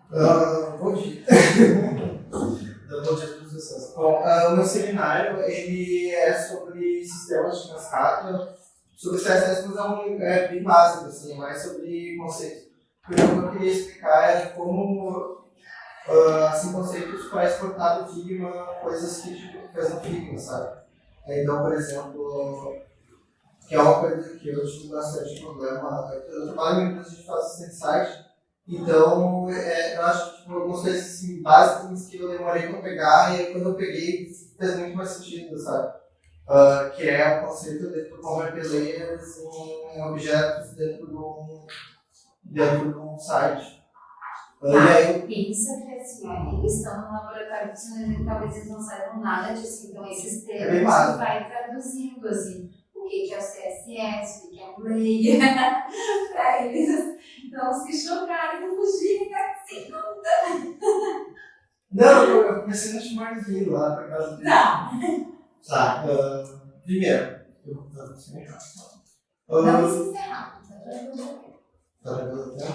Bom dia. Bom dia a todas as pessoas. Bom, o meu seminário ele é sobre sistemas de cascata, sobre CSS, mas é bem básico, assim, é mais sobre conceitos. O que eu queria explicar é como assim, conceitos para exportar do Figma coisas que tipo, faz no Figma, sabe? Então, por exemplo, que é uma coisa que eu tive bastante problema. Eu trabalho em empresa de fazer assistente site, então eu acho que tipo, algumas coisas assim, básicas que eu demorei para pegar, e aí, quando eu peguei fez muito mais sentido, sabe? Que é o conceito de tu converter layers em objetos dentro de um site. Isso é que assim, eles estão no laboratório de funcionamento, talvez eles não saibam nada disso, então esses termos tu vai traduzindo assim, o que é o CSS, o que é o layer, para eles não se chocarem e não fugirem da segunda. Não, eu comecei no Smartphone lá, por causa disso. Não. Tá, primeiro, eu vou fazer assim, não precisa ser rápido, tá tranquilo até?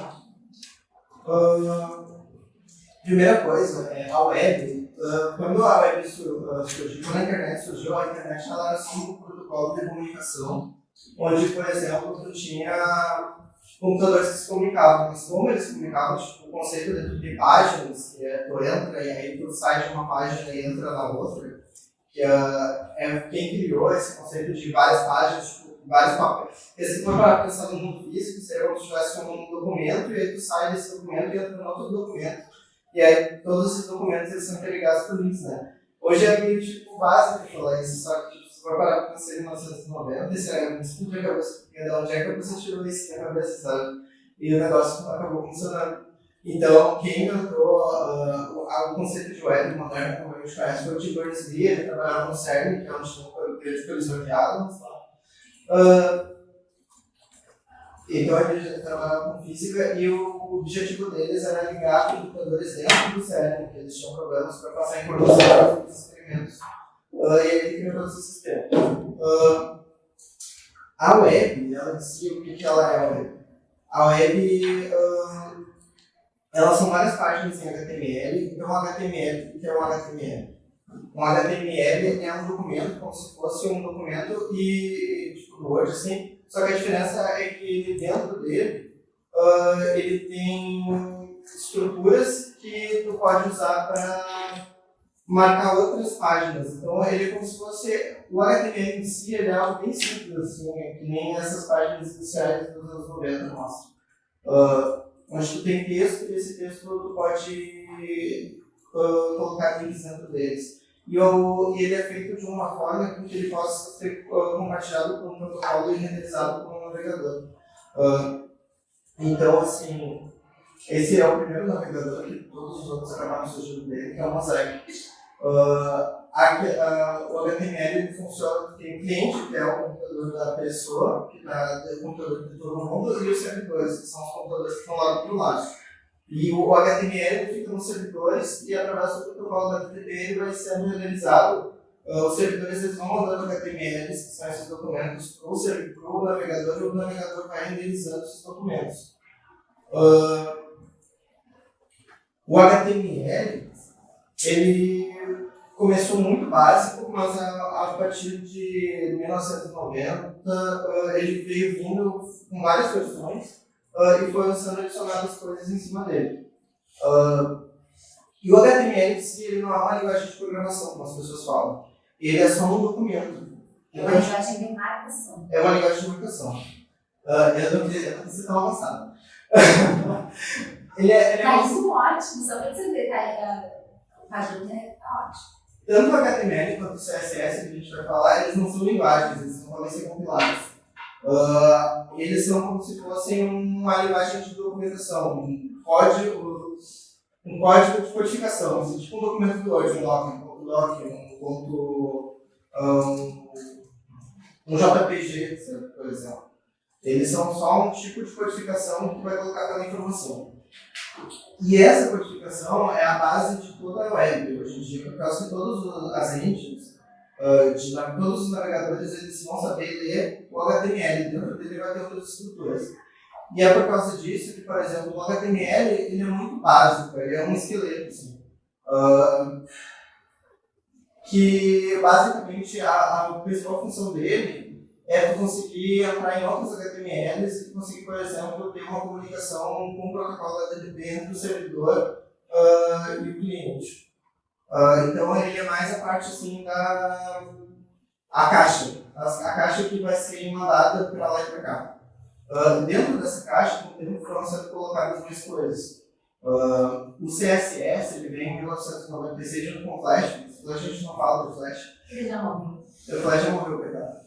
Primeira coisa, a web, quando a web surgiu, quando a internet surgiu, a internet ela era assim um protocolo de comunicação, onde, por exemplo, tu tinha computadores que se comunicavam, mas como eles se comunicavam, tipo, o conceito de páginas, que é tu entra e aí tu sai de uma página e entra na outra, que é quem criou esse conceito de várias páginas, tipo, vários papéis. Porque se for para pensar no mundo físico, seria como se tivesse um documento, e aí tu sai desse documento e entra no outro documento. E aí todos esses documentos eles são interligados por links, né? Hoje é meio tipo básico falar isso, só que tipo, se for parar para pensar em 1990, isso é muito simples de cabeça, porque de onde é que você tirou isso na cabeça, sabe? E o negócio acabou funcionando. Então, quem inventou o conceito de web moderno, como a gente conhece, foi o Tim Berners-Lee. Ele trabalhava no CERN, que é onde tem um grande colisor de átomos lá. Então, ele trabalhava com física e o objetivo deles era ligar computadores dentro do CERN, porque eles tinham problemas para passar informação dos experimentos. E ele criou todo esse sistema. A web, ela dizia o que ela é a web. A web, elas são várias páginas em HTML. Então, o HTML, o que é um HTML? Um HTML é um documento, como se fosse um documento tipo Word, assim. Só que a diferença é que dentro dele, ele tem estruturas que tu pode usar para marcar outras páginas. Então, ele é como se fosse... O HTML em si ele é algo bem simples, assim, que nem essas páginas iniciais dos anos 90 mostram. Onde tu tem texto, e esse texto tu pode colocar links dentro deles. E ele é feito de uma forma que ele possa ser compartilhado com um protocolo e renderizado com um navegador. Então, assim, esse é o primeiro navegador que todos os outros acabaram surgindo dele, que é o Mosaic. O HTML ele funciona, tem um cliente, que é o computador da pessoa, que é o computador de todo mundo, e os servidores, que são os computadores que estão lá do outro lado. E o HTML fica nos servidores e, através do protocolo da HTTP, ele vai sendo renderizado. Os servidores eles vão mandando HTMLs, que são esses documentos, para o navegador, e o navegador vai renderizando esses documentos. O HTML, ele começou muito básico, mas a partir de 1990 ele veio vindo com várias versões e foi sendo adicionadas coisas em cima dele. E o HTML em si ele não é uma linguagem de programação, como as pessoas falam. Ele é só um documento. É uma linguagem de marcação. É uma linguagem de marcação. Eu não quis tão avançado. Ele é ótimo, só para você ver, o padrão é ótimo. Tanto o HTML quanto o CSS que a gente vai falar, eles não são linguagens, eles não podem ser compilados. Eles são como se fossem uma linguagem de documentação, um código de codificação, assim, tipo um documento do Word, um doc, um JPG, por exemplo. Eles são só um tipo de codificação que vai colocar aquela informação. E essa codificação é a base de toda a web hoje em dia, por causa que todas as engines, todos os navegadores, eles vão saber ler o HTML, dentro dele vai ter outras estruturas. E é por causa disso que, por exemplo, o HTML ele é muito básico, ele é um esqueleto, assim. Que basicamente a principal função dele é tu conseguir entrar em outros HTMLs e conseguir, por exemplo, ter uma comunicação com o protocolo HTTP entre o servidor e o cliente. Então ele é mais a parte assim a caixa. A caixa que vai ser mandada para lá e para cá. Dentro dessa caixa, com o tempo, foram sendo colocadas mais coisas. O CSS ele vem em 1996 junto com o Flash. A gente não fala do Flash. Ele já morreu. O Flash já morreu, coitado.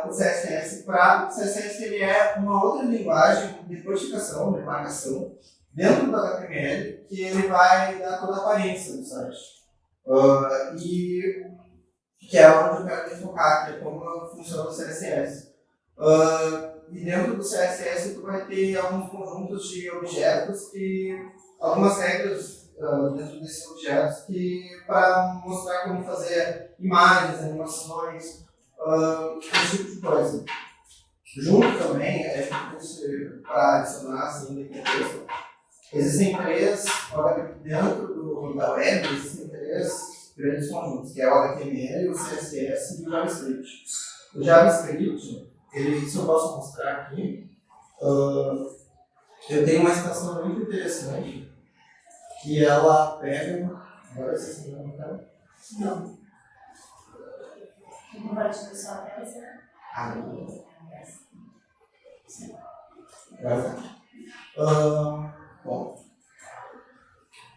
O CSS ele é uma outra linguagem de codificação, de marcação, dentro do HTML, que ele vai dar toda a aparência do site. E que é onde eu quero me focar, que é como funciona o CSS. E dentro do CSS tu vai ter alguns conjuntos de objetos e algumas regras dentro desses objetos que para mostrar como fazer imagens, animações, esse tipo de coisa. Junto também, para adicionar assim, de contexto, existem três, dentro da web, existem três grandes conjuntos, que é o HTML, o CSS e o JavaScript. O JavaScript, isso eu posso mostrar aqui. Eu tenho uma extensão muito interessante, que ela pega... Agora vocês não vão ver? Não. O comparativo só aparece, né? Bom,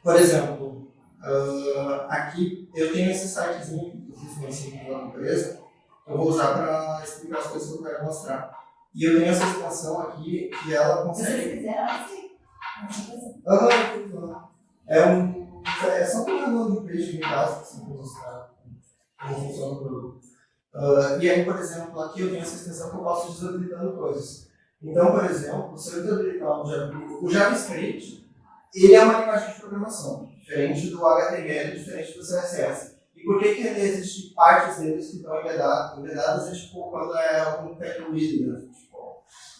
por exemplo, aqui eu tenho esse sitezinho que eu fiz conhecido pela empresa, eu vou usar para explicar as coisas que eu quero mostrar. E eu tenho essa extensão aqui que ela consegue... Se vocês quiserem, assim. É só um landing page básico assim, para mostrar como funciona o produto. E aí, por exemplo, aqui eu tenho essa extensão que eu posso ir desabilitando coisas. Então, por exemplo, se eu desabilitar o JavaScript, ele é uma linguagem de programação, diferente do HTML, diferente do CSS. E por que ele existe partes deles que estão embedadas? É tipo quando é algum tecnologia, né?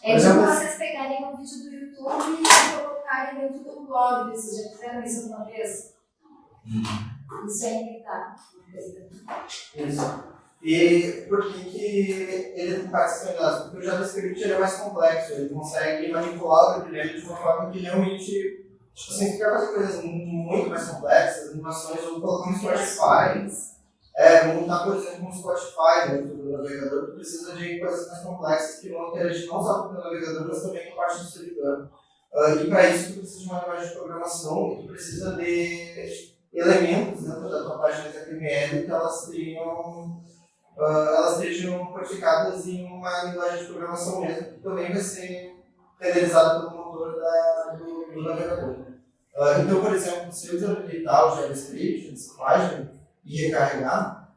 É tipo vocês pegarem um vídeo do YouTube e colocarem dentro do blog. Vocês já fizeram isso alguma vez? Isso é imitar. Isso. E por que ele tem partes similares? Porque o JavaScript ele é mais complexo, ele consegue manipular o brilhante de uma forma que realmente, tipo assim, se quer fazer coisas muito mais complexas, animações, ou colocar um Spotify, montar, por exemplo, um Spotify dentro do navegador, que precisa de coisas mais complexas que vão interagir não só com o navegador, mas também com a parte do servidor. E para isso, tu precisa de uma linguagem de programação e tu precisa de elementos dentro da tua página de HTML que elas estejam codificadas em uma linguagem de programação mesmo, que também vai ser renderizada pelo motor do navegador. Então, por exemplo, se eu desabilitar o JavaScript nessa página e recarregar,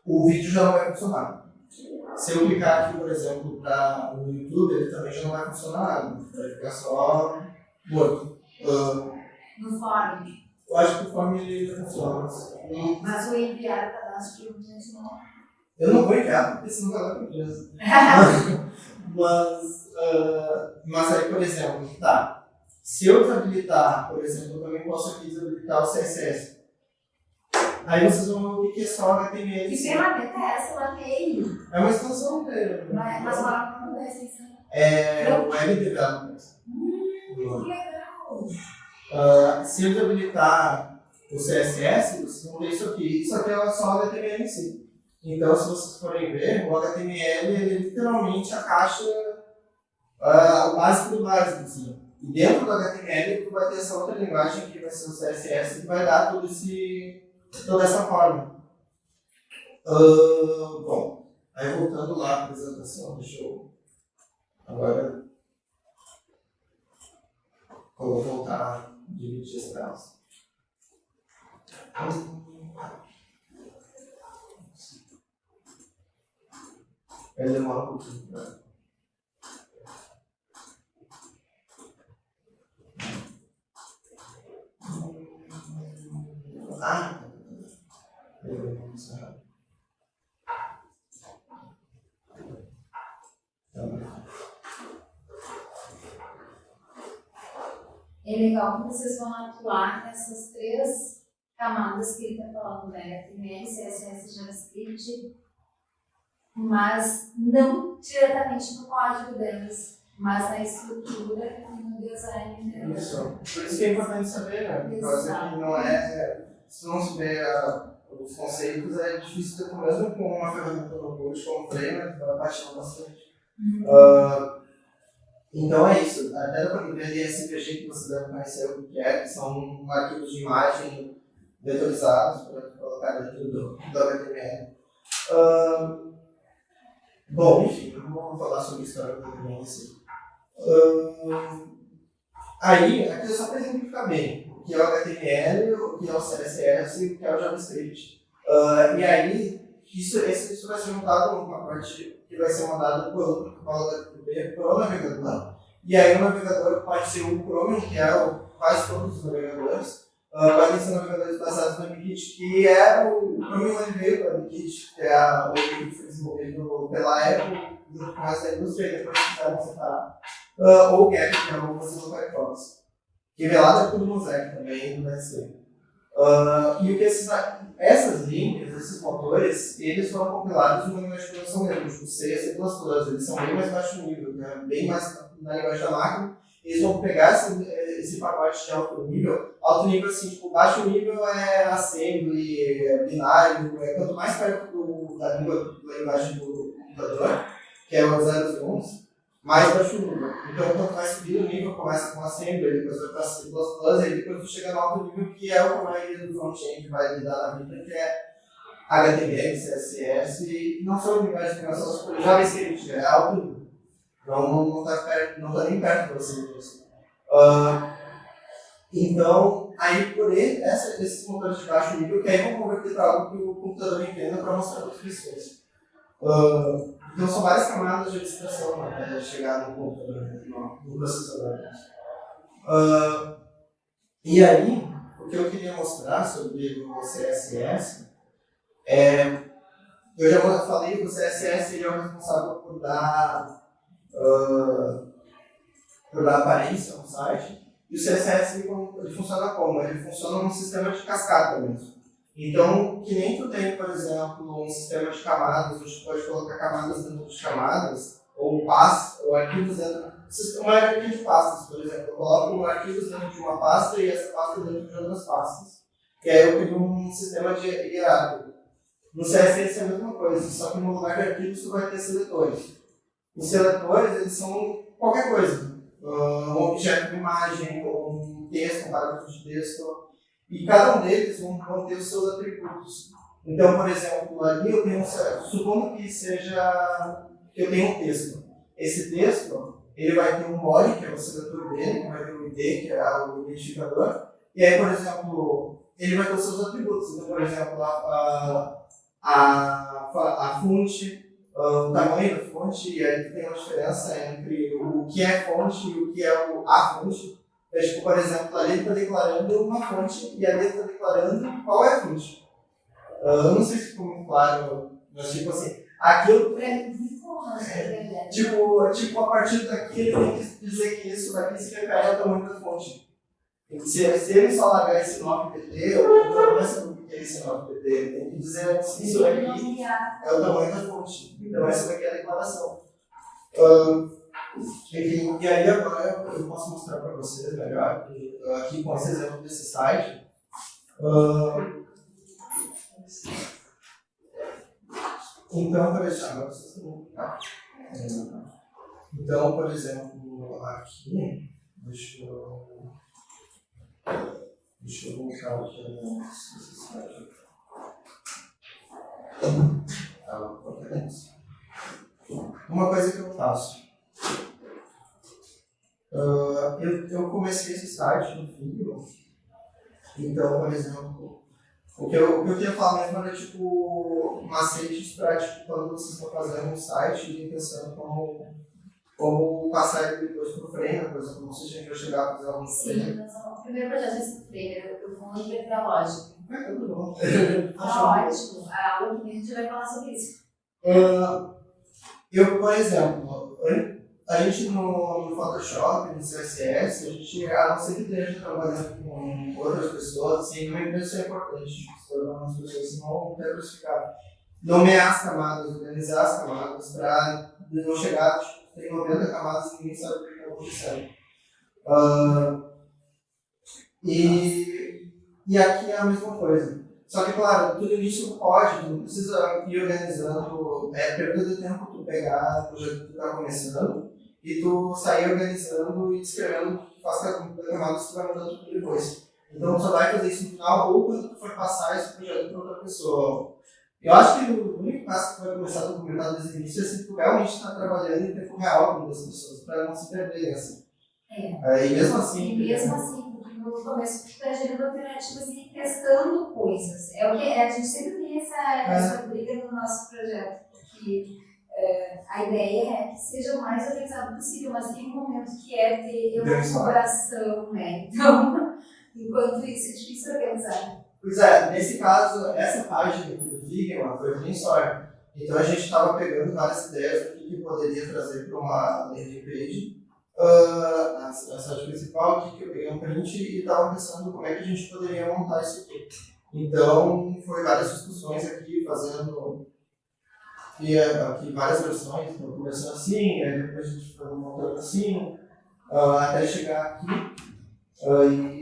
o vídeo já não vai funcionar. Se eu clicar aqui, por exemplo, no YouTube, ele também já não vai funcionar nada, vai ficar só morto. No fórum. Eu acho que o form ele funciona. Mas o enviar o cadastro de gente não. Eu não vou enviar, porque senão vai dar com empresa. Mas aí, por exemplo, tá. Se eu desabilitar, por exemplo, eu também posso aqui desabilitar o CSS. Aí vocês vão ver o que é só HTML. Que ferramenta é essa? Eu amei. É uma extensão dele. Mas fala como é essa extensão. É o Web Development. Que legal. Se eu desabilitar o CSS, vocês vão ver isso aqui. Isso aqui é só o HTML em si. Então, se vocês forem ver, o HTML ele é literalmente a caixa, o básico do básico. Assim. E dentro do HTML, tu vai ter essa outra linguagem que vai ser o CSS, que vai dar toda essa forma. Bom, aí voltando lá à apresentação, deixa eu agora vou voltar a dividir as telas. Ele demora um pouquinho, né? é legal que vocês vão atuar nessas 3 camadas que ele está falando, né? HTML, CSS, JavaScript, mas não diretamente no código delas, mas na estrutura e no design. Isso. Por isso que é importante saber, né? Por causa que não é. Se não souber os conceitos, é difícil ter, mesmo com uma ferramenta no Code, como o Framer, vai baixar bastante. Então é isso. Até dá para entender SVG, que você deve conhecer o que é, que são arquivos de imagem vetorizados para colocar dentro do HTML. Bom, enfim, não vou falar sobre história do HTML assim. Aí, aqui é só para exemplificar bem o que é o HTML, o que é o CSS e o que é o JavaScript. E aí, isso vai ser montado numa parte que vai ser mandado pelo HTTP para o navegador. E aí o navegador pode ser o Chromium, que é quase todos os navegadores. Podem ser navegadores baseados no WebKit, que é o Chromium veio para o WebKit, que é o que foi desenvolvido pela Apple, junto com essa indústria, e depois quiseram separar. Ou o Gecko, que é o Mozilla Firefox. Que velado é tudo Mosaic também, vai ser. E o que essas linhas, esses motores, eles foram compilados numa linguagem de programação mesmo, tipo C e C++, eles são bem mais baixo nível, né? Bem mais na linguagem da máquina. Eles vão pegar esse pacote de alto nível assim, tipo, baixo nível é assembly, é binário, quanto mais perto da linguagem do computador, que é o 0 e 1, mais baixo nível. Então, quanto mais subir o nível, começa com assembly, depois vai para C++, e depois chega no alto nível, que é o que a maioria do front-end vai lidar na vida, que é HTML, CSS, e não só linguagem de programação, mas JavaScript, é alto nível. Não está nem perto de você. Então, aí por esses motores de baixo nível, que aí vão converter para algo que o computador entenda para mostrar para as pessoas. Então, são várias camadas de abstração até chegar no computador, no processador. E aí, o que eu queria mostrar sobre o CSS eu já falei que o CSS ele é o responsável por dar aparência ao site. E o CSS ele funciona como? Ele funciona num sistema de cascata mesmo. Então, que nem tu tem, por exemplo, um sistema de camadas, onde tu pode colocar camadas dentro de camadas, ou arquivos dentro. Uma hierarquia de pastas, por exemplo. Eu coloco arquivos dentro de uma pasta e essa pasta dentro de outras pastas. E aí eu crio um sistema de hierárquico. No CSS é a mesma coisa, só que no lugar de arquivos tu vai ter seletores. Os seletores, eles são qualquer coisa. Um objeto de imagem, ou um texto, um parágrafo de texto. E cada um deles vão ter os seus atributos. Então, por exemplo, ali eu tenho supondo que eu tenho um texto. Esse texto, ele vai ter um body, que é o seletor dele, que vai ter o ID, que é o identificador. E aí, por exemplo, ele vai ter os seus atributos. Então, por exemplo, a fonte, o tamanho da fonte, e aí tem uma diferença entre o que é fonte e o que é a fonte. Tipo, por exemplo, ali ele está declarando uma fonte e ali ele está declarando qual é a fonte. Eu não sei se ficou muito claro, mas tipo assim, aquilo. Tipo, a partir daqui ele tem que dizer que isso daqui se refere ao tamanho da fonte. Se ele só largar esse 9pt, eu não vai saber o que é esse 9pt. Ele tem que dizer que isso daqui é o tamanho da fonte. Então essa daqui é a declaração. Enfim, e aí agora eu posso mostrar para vocês melhor, aqui com esse exemplo desse site. Então, por exemplo, agora vocês vão ficar. Então, por exemplo, aqui, deixa eu colocar esse site. Uma coisa que eu faço. Eu comecei esse site no Figma. Então, por exemplo, o que eu queria falar mesmo era tipo macetes para tipo, quando vocês estão fazendo um site e pensando como passar ele depois para o Framer, por exemplo, não sei se a gente vai chegar a fazer algum Sim, o primeiro projeto é esse Framer, eu vou ir para a lógica. Tudo bom. Ótimo, a aula que a gente vai falar sobre isso. Eu, por exemplo, a gente no Photoshop, no CSS, a não ser que esteja trabalhando com outras pessoas, assim, não é isso é importante, se tornar umas pessoas, senão não quer crucificar. Nomear as camadas, organizar as camadas, para não chegar, tipo, tem 90 camadas e ninguém sabe o que está acontecendo. E aqui é a mesma coisa. Só que, claro, tudo isso pode, tu não precisa ir organizando, perda de tempo tu pegar o projeto que tu está começando e tu sair organizando e descrevendo o que tu faz cada camada, tu vai mudando tudo depois. Então tu só vai fazer isso no final ou quando tu for passar esse projeto para outra pessoa. Eu acho que o único passo que tu vai começar a documentar desde o início é se tu realmente está trabalhando em tempo real com as pessoas, para não se perder, assim. E mesmo assim... No começo, tu está gerando alternativas e testando coisas. É o que a gente sempre tem essa briga no nosso projeto, porque a ideia é que seja o mais organizado possível, mas tem um momento que é ter uma colaboração, né? Então, enquanto isso é difícil organizar. Pois é, nesse caso, essa página do Figma foi o brainstorm. Então a gente estava pegando várias ideias do que poderia trazer para uma landing page. A site principal, que eu peguei um print e estava pensando como é que a gente poderia montar isso aqui. Então, foi várias discussões aqui, fazendo aqui várias versões, então, começando assim, aí depois a gente foi montando assim, até chegar aqui.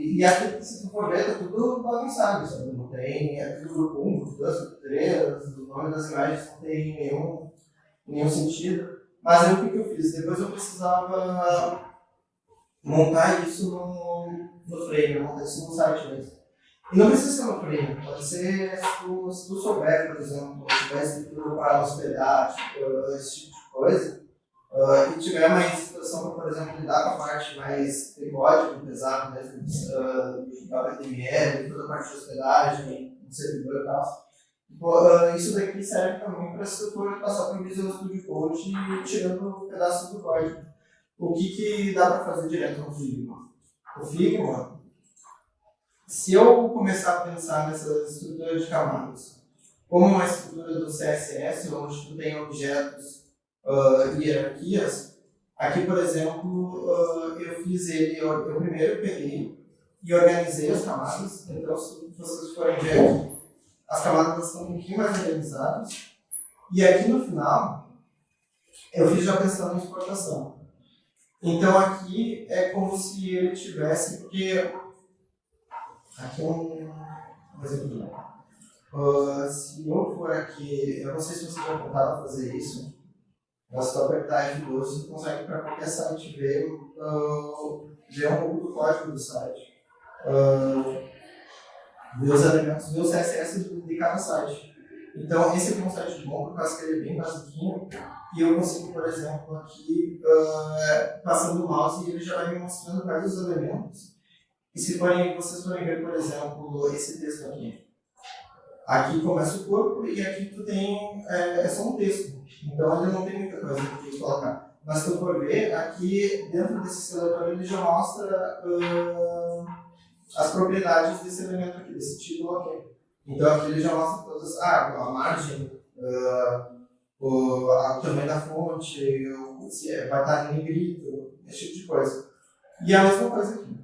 E aqui, se tu for ver, tá tudo bagunçado, sabe? Não tem, é tudo grupo 1, grupo 2, grupo 3, o nome das imagens não tem nenhum sentido. Mas aí o que eu fiz? Depois eu precisava montar isso no Frame, montar isso no site mesmo. E não precisa ser no Frame, pode ser se tu souber, por exemplo, se tiver estrutura para hospedar, esse tipo de coisa, e tiver uma situação para, por exemplo, lidar com a parte mais de código pesado mesmo, do HTML, toda a parte de hospedagem, do servidor e tal. Isso daqui serve também para se tu for passar para o Visual Studio Code e tirando pedaços do código. O que dá para fazer direto no Figma? O Figma, se eu começar a pensar nessa estrutura de camadas, como uma estrutura do CSS, onde tu tem objetos e hierarquias, aqui, por exemplo, eu fiz ele, eu primeiro peguei e organizei as camadas. Então, se vocês forem ver aqui, as camadas estão um pouquinho mais organizadas. E aqui no final, eu fiz já pensando em exportação. Então aqui é como se ele tivesse, porque aqui é um exemplo. Se eu for aqui, eu não sei se vocês já tentaram fazer isso, mas se tu apertar F12, você consegue para qualquer site ver um pouco do código do site. Ver os elementos, ver o CSS de cada site. Então, esse aqui é um site bom, por causa que ele é bem basiquinho, e eu consigo, por exemplo, aqui, passando o mouse, e ele já vai me mostrando quais os elementos. E se vocês forem ver, por exemplo, esse texto aqui começa o corpo, e aqui tu tem, é só um texto. Então, ele não tem muita coisa que tu colocar. Mas se tu for ver, aqui, dentro desse seletor, ele já mostra as propriedades desse elemento aqui, desse título aqui. Então aqui ele já mostra todas, a margem, o tamanho da fonte, se vai estar em negrito, esse tipo de coisa. E a mesma coisa aqui.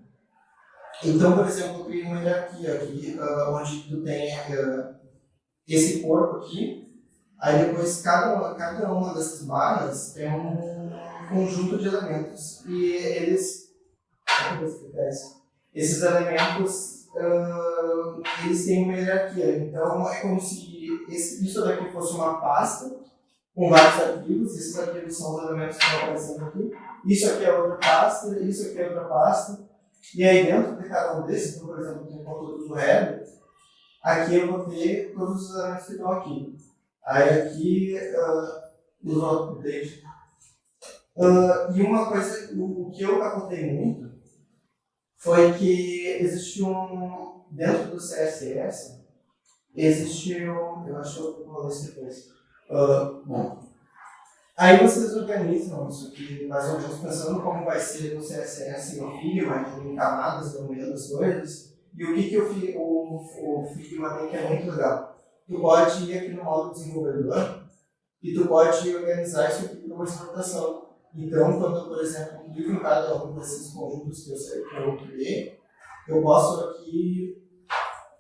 Então, por exemplo, eu criei uma hierarquia aqui, onde tu tem esse corpo aqui, aí depois cada uma dessas barras tem um conjunto de elementos. E esses elementos, eles têm uma hierarquia. Então, é como se isso daqui fosse uma pasta com vários arquivos. Esses arquivos são os elementos que estão aparecendo aqui. Isso aqui é outra pasta, isso aqui é outra pasta. E aí, dentro de cada um desses, então, por exemplo, tem o conteúdo do header, aqui eu vou ter todos os elementos que estão aqui. Aí aqui, os outros. E uma coisa, o que eu apontei muito, foi que existe dentro do CSS, eu acho que eu vou ler isso depois. Bom, aí vocês organizam isso aqui, mais ou menos pensando como vai ser no CSS, no Figma, em camadas, nomeando as coisas, e o que o Figma tem que é muito legal. Tu pode ir aqui no modo desenvolvedor, e tu pode organizar isso aqui para uma exportação. Então, quando, por exemplo, eu clico em cada um desses conjuntos que eu criei, eu posso aqui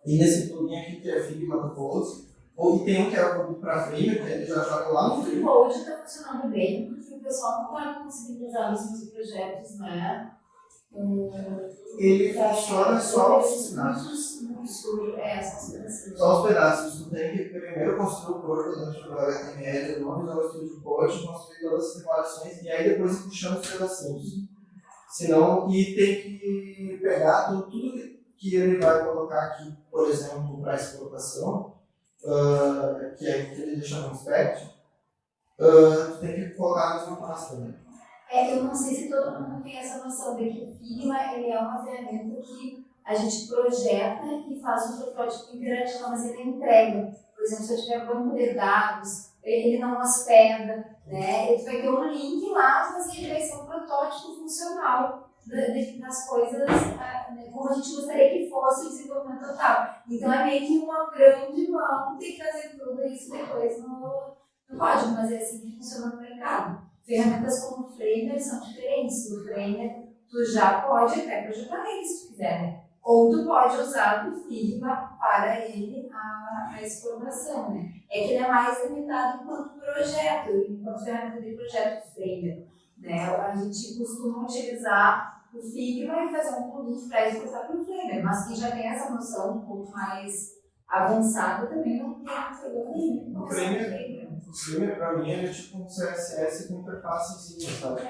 ir nesse plugin aqui que é Figma Compose, ou que tem um que é o para frame, que ele já joga lá no frame. Hoje está funcionando bem, porque o pessoal não vai conseguir usar os meus projetos, né? Ele funciona só os pedaços. Só os pedaços. Tu tem que primeiro construir o corpo dentro do HTML, no Visual Studio Code, construir todas as separações e aí depois ir puxando os pedacinhos. Senão, e tem que pegar tudo que ele vai colocar aqui, por exemplo, para exportação, que é que ele deixa no inspect, tu tem que colocar na mesma pasta também. Eu não sei se todo mundo tem essa noção de que o Figma ele é uma ferramenta que a gente projeta e faz um protótipo interativo, mas ele entrega. Por exemplo, se eu tiver banco de dados, ele não hospeda, né? Ele vai ter um link lá, mas ele vai ser um protótipo funcional das coisas, né? Como a gente gostaria que fosse o desenvolvimento total. Então é meio que uma grande mão ter que fazer tudo isso depois no código, mas é assim que funciona no mercado. Ferramentas como o Framer são diferentes. O Framer, tu já pode até projetar ele se tu quiser, né? Ou tu pode usar o Figma para ele a exportação, né? É que ele é mais limitado enquanto projeto, enquanto ferramenta de projeto Framer, né? A gente costuma utilizar o Figma e fazer um plugin para exportar para o Framer, mas quem já tem essa noção um pouco mais avançada também não tem problema nenhum. O Framer, para mim, ele é tipo um CSS com interfacezinha, sabe?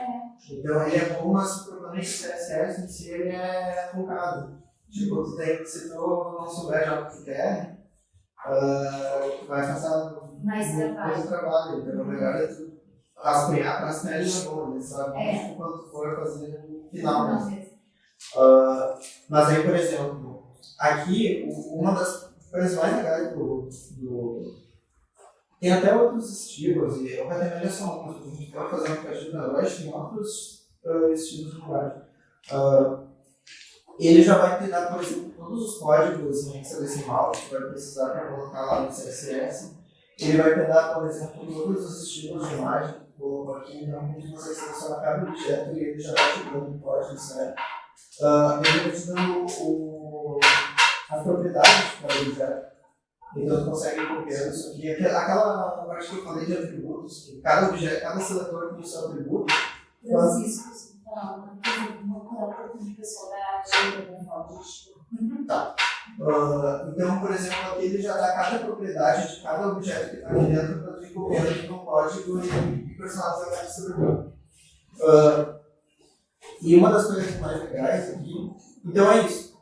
Então ele é bom, mas o problema é que o CSS em si ele é truncado. Tipo, tu tem que, se tu não souber já o que tu quer, vai passar mais trabalho. Então o melhor é tu rascunhar ele na boa, sabe? Tipo, quando tu for fazer no final. Mas aí, por exemplo, aqui, uma das coisas mais legais tem até outros estilos, e o HTML é só um, a gente pode fazer uma caixinha na Rush, tem outros estilos de linguagem. Ele já vai te dar, por exemplo, todos os códigos em hexadecimal que tu vai precisar para colocar lá no CSS. Ele vai te dar, por exemplo, todos os estilos de imagem que tu colocou aqui, então você seleciona cada objeto e ele já vai te dando o código certo. Ele vai te dando as propriedades de cada objeto. Então tu consegue ir copiando isso aqui. Aquela parte que eu falei de atributos, que cada objeto, cada seletor tem o seu atributo. Francisco, vou falar um pouquinho de pessoal da agenda da foto. Tá. Então, por exemplo, aqui ele já dá cada propriedade de cada objeto que está aqui dentro para tu ir copiando aqui no código e personalizar aquele servidor. E uma das coisas mais legais aqui, então é isso.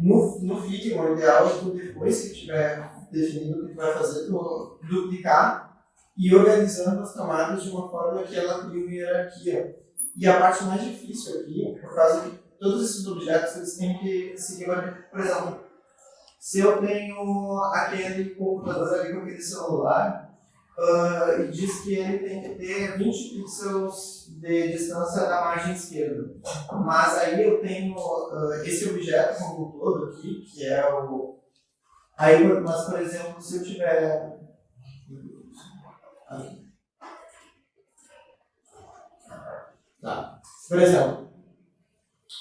No Figma, o ideal é tu, depois que tiver definido o que tu vai fazer, tu duplicar e organizando as camadas de uma forma que ela crie uma hierarquia. E a parte mais difícil aqui, por causa que todos esses objetos eles têm que seguir, por exemplo, se eu tenho aquele computador ali com aquele celular e diz que ele tem que ter 20 pixels de distância da margem esquerda, mas aí eu tenho esse objeto como um todo aqui, que é o... Aí, mas, por exemplo, se eu tiver... Tá. Por exemplo,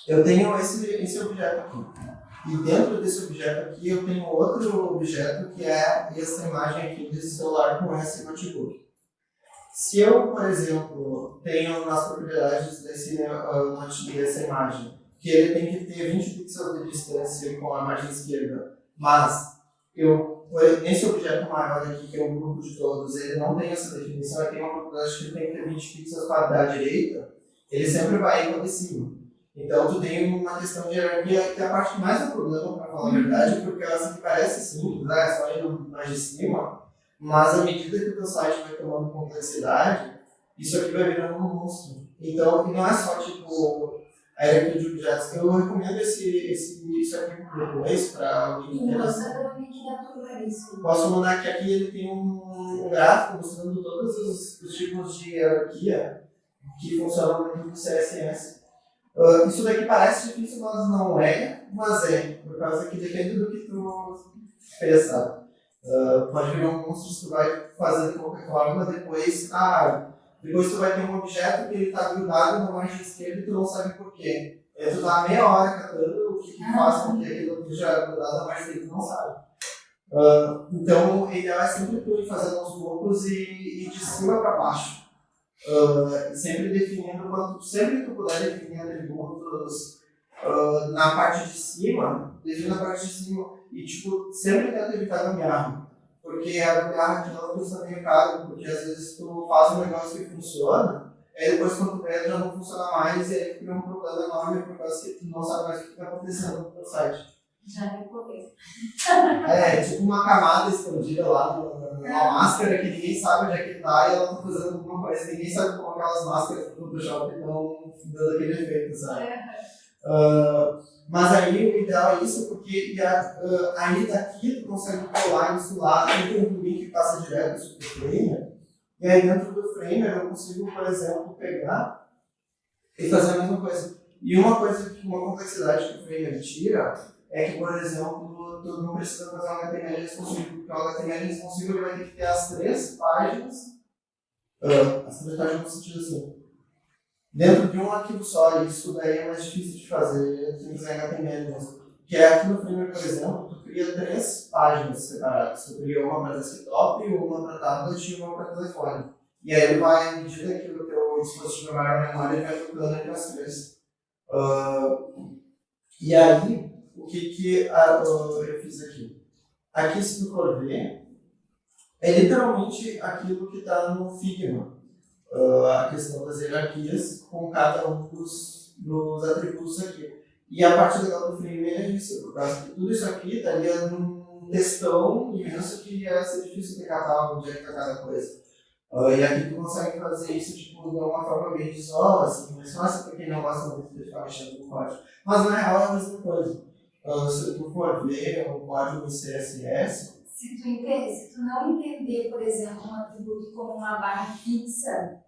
eu tenho esse objeto aqui. E dentro desse objeto aqui eu tenho outro objeto que é essa imagem aqui desse celular com esse notebook. Se eu, por exemplo, tenho nas propriedades dessa imagem que ele tem que ter 20 pixels de distância com a margem esquerda, mas nesse objeto maior aqui, que é o grupo de todos, ele não tem essa definição, ele tem uma propriedade que ele tem que ter 20 pixels para a direita, ele sempre vai para de cima. Então, tu tem uma questão de hierarquia que é a parte que mais é problema, para falar a verdade, porque ela assim, parece simples, né? É só ir mais de cima, mas à medida que o teu site vai tomando complexidade, isso aqui vai virando um monstro. Então, e não é só tipo a hierarquia de objetos. Eu recomendo isso aqui depois para alguém que posso mandar que aqui ele tem um gráfico mostrando todos os tipos de hierarquia que funcionam dentro do CSS. Isso daqui parece difícil, mas não é, mas é, por causa que depende do que tu fez, sabe? Pode virar um monstro se tu vai fazer de qualquer forma, depois, Depois tu vai ter um objeto que ele está grudado na margem esquerda e tu não sabe por quê. Aí tu tá meia hora catando o que faz com que aquilo esteja grudado na margem esquerda e tu não sabe. Então, o ideal é sempre tu ir fazendo aos poucos e de cima para baixo. Sempre definindo, sempre que tu puder definir atributos na parte de cima, defina a parte de cima e tipo, sempre tenta evitar gambiarra. Porque a gambiarra de ela custa meio caro, porque às vezes tu faz um negócio que funciona, aí depois quando tu vê já não funciona mais e aí cria um problema enorme por causa que tu não sabe mais o que está acontecendo no teu site. Já me correu. Tipo uma camada escondida lá numa máscara que ninguém sabe onde é que tá e ela tá fazendo alguma coisa, ninguém sabe como aquelas máscaras do Photoshop estão dando aquele efeito, sabe? Mas aí o ideal é isso, porque aí daqui tu consegue colar isso lá, tem um plugin que passa direto isso pro Framer, e aí dentro do Framer eu consigo, por exemplo, pegar e fazer a mesma coisa. E uma complexidade que o Framer tira é que, por exemplo, tu não precisa fazer um HTML responsivo, porque o HTML responsivo ele vai ter que ter as três páginas no sentido assim, dentro de um arquivo só, e isso daí é mais difícil de fazer se fizer HTML mesmo. Que é aqui no Framer, por exemplo, tu cria 3 páginas separadas. Tu cria uma para desktop, uma para tablet e uma para telefone. E aí ele vai, à medida que o teu dispositivo é maior na memória, ele vai trocando entre as 3. E aí, o que eu fiz aqui? Aqui, se tu for ver, é literalmente aquilo que está no Figma. A questão das hierarquias com cada um dos atributos aqui. E a parte legal do Framer é isso, por causa que tudo isso aqui estaria num textão imenso que ia ser difícil de catar onde é que está cada coisa. E aqui tu consegue fazer isso tipo, de uma forma bem visual, assim, mais fácil para quem não gosta muito de ficar mexendo no código. Mas na real é a mesma coisa. Se tu for ver o código em CSS, se tu não entender, por exemplo, um atributo como uma barra fixa,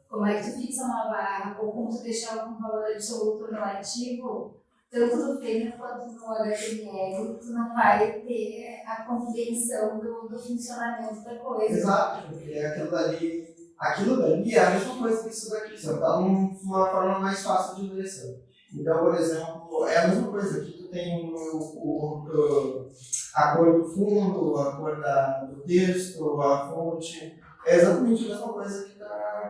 como é que tu fixa uma barra, ou como tu deixar ela com valor absoluto ou relativo, tanto no Framer quanto no HTML, tu não vai ter a compreensão do funcionamento da coisa. Exato, porque aquilo dali é a mesma coisa que isso daqui, só está numa forma mais fácil de ler, sabe? Então, por exemplo, é a mesma coisa, aqui tu tem a cor do fundo, a cor do texto, a fonte, é exatamente a mesma coisa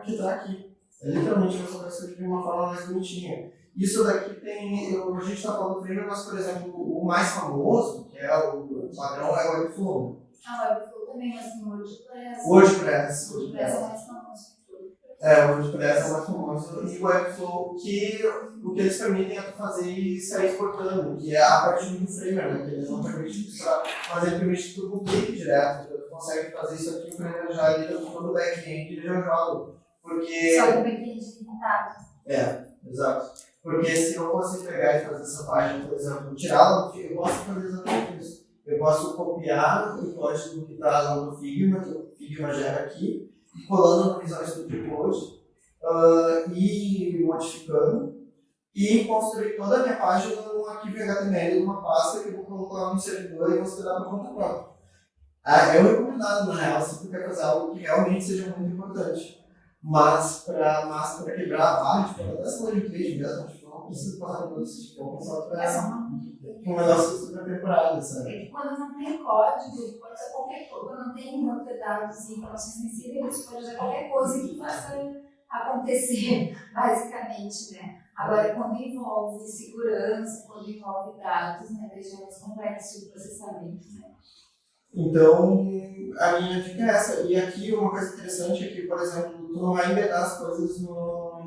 que tá aqui. É literalmente a mesma coisa de uma forma mais bonitinha. Isso daqui a gente está falando do Framer, mas, por exemplo, o mais famoso, que é o padrão, é o Webflow. O Webflow também, mas tem WordPress. WordPress É mais famoso. O WordPress é mais famoso. E o Webflow, o que eles permitem é tu fazer e sair exportando, que é a parte do Framer, né? Que eles não permitem mas ele permite que tu publique direto. Então tu consegue fazer isso aqui, o Framer já lida com todo o back-end e ele já joga. Porque... Só que o back-end limitado. Exato. Porque se eu fosse pegar e fazer essa página, por exemplo, tirá-la, eu posso fazer exatamente isso. Eu posso copiar o código que está lá no Figma, que o Figma gera aqui, e colando no Visual Studio Code, e modificando, e construir toda a minha página num arquivo HTML, numa pasta que eu vou colocar no servidor e vou hospedar para conta própria. É o recomendado, na real, se tu quer fazer algo que realmente seja muito importante. Mas para quebrar a barra, tipo, até essa landing page mesmo, tipo, não precisa passar por isso, tipo, só para um negócio super temporário, sabe? Quando não tem código, pode ser qualquer coisa, quando não tem banco de dados e informações sensíveis, você pode usar qualquer coisa que faça acontecer, basicamente, né? Agora, quando envolve segurança, quando envolve dados, né, deixa mais complexo o processamento, né? Então, a minha dica é essa. E aqui, uma coisa interessante é que, por exemplo, tu não vai embedar as coisas no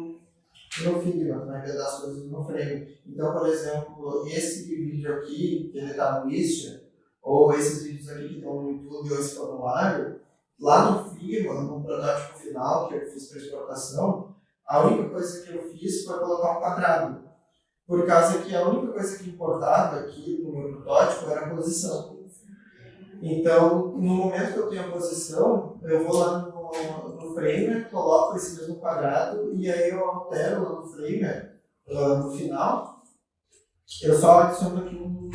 Figma, tu vai embedar as coisas no Frame. Então, por exemplo, esse vídeo aqui, que ele está no List, ou esses vídeos aqui que estão no YouTube, ou esse formulário, lá no Figma, no protótipo final que eu fiz para exportação, a única coisa que eu fiz foi colocar um quadrado. Por causa que a única coisa que importava aqui no meu protótipo era a posição. Então, no momento que eu tenho a posição, eu vou lá no Framer, coloco esse mesmo quadrado e aí eu altero lá no Framer, no final, eu só adiciono aqui um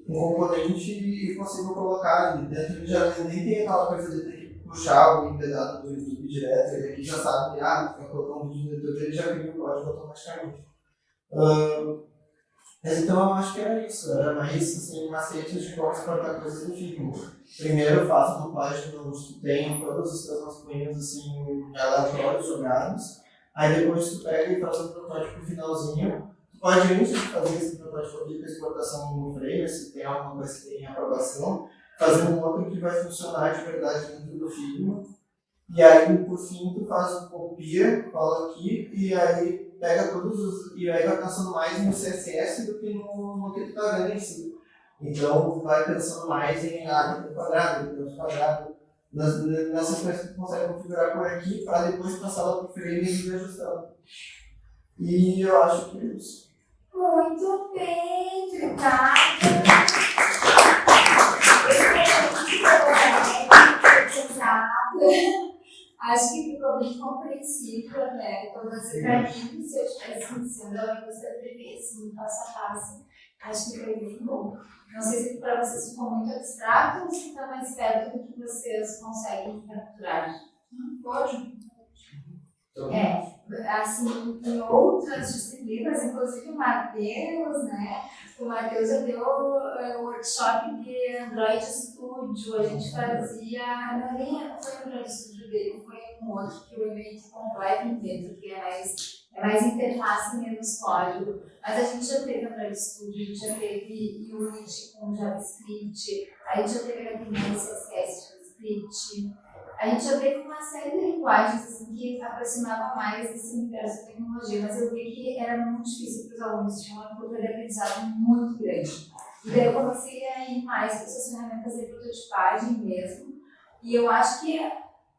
componente e consigo colocar ali dentro. Já nem tem aquela coisa de ter que puxar alguém pedado do YouTube direto, ele aqui já sabe, vai colocar um vídeo no YouTube, ele já cria o código automaticamente. Mas então eu acho que era isso, era mais assim, macetes de como exportar coisas do Figma. Primeiro faça uma página onde tu tem todos os teus masculinos assim, aleatórios jogados, aí depois tu pega e faz um protótipo finalzinho. Tu pode, antes de fazer esse protótipo aqui com exportação no Framer, se tem alguma coisa que tem aprovação, fazer um outro que vai funcionar de verdade dentro do Figma. E aí, por fim, tu faz um copia, cola aqui, e aí pega todos os. E aí vai pensando mais no CSS do que no que tu tá vendo em si. Então, vai pensando mais em tem quadrado, tem quadrado, nessas coisas que tu consegue configurar por aqui, para depois passar lá pro Framer e ir ajustando. E eu acho que é isso. Muito bem, obrigada. Acho que ficou bem compreensível, né? Todas as caminhos, se eu estivesse iniciando, eu gostaria de ver assim, passo a passo. Acho que foi bem bom. Não sei se para vocês ficou muito abstrato ou se está mais perto do que vocês conseguem capturar. Pode. Assim, em outras disciplinas, inclusive o Matheus, né? O Matheus já deu o workshop de Android Studio. A gente fazia, não foi o Android Studio dele, foi um outro que o evento completo inteiro, que é mais interface e menos código. Mas a gente já teve Android Studio, a gente já teve Unity com JavaScript, a gente já teve HTML, CSS, JavaScript. A gente já teve uma série de linguagens assim, que aproximava mais desse universo da tecnologia, mas eu vi que era muito difícil para os alunos, tinha uma curva de aprendizado muito grande. E daí eu comecei a ir mais para essas ferramentas de prototipagem mesmo, e eu acho que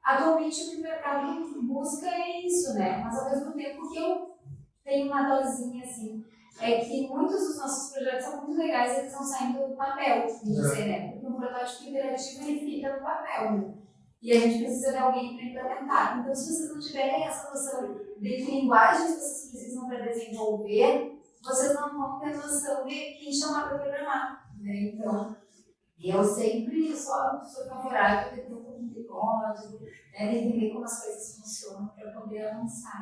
atualmente o que o mercado busca é isso, né? Mas ao mesmo tempo que eu tenho uma dosinha assim, é que muitos dos nossos projetos são muito legais e eles estão saindo do papel, vamos dizer, né? Porque um protótipo interativo ele fica no papel, né? E a gente precisa de alguém para implementar. Então, se vocês não tiverem essa noção de que linguagens vocês precisam para desenvolver, vocês não vão ter noção de quem chamar para programar. Né? Então, eu sempre sou favorável de ter um pouquinho de código, né, de entender como as coisas funcionam para poder avançar.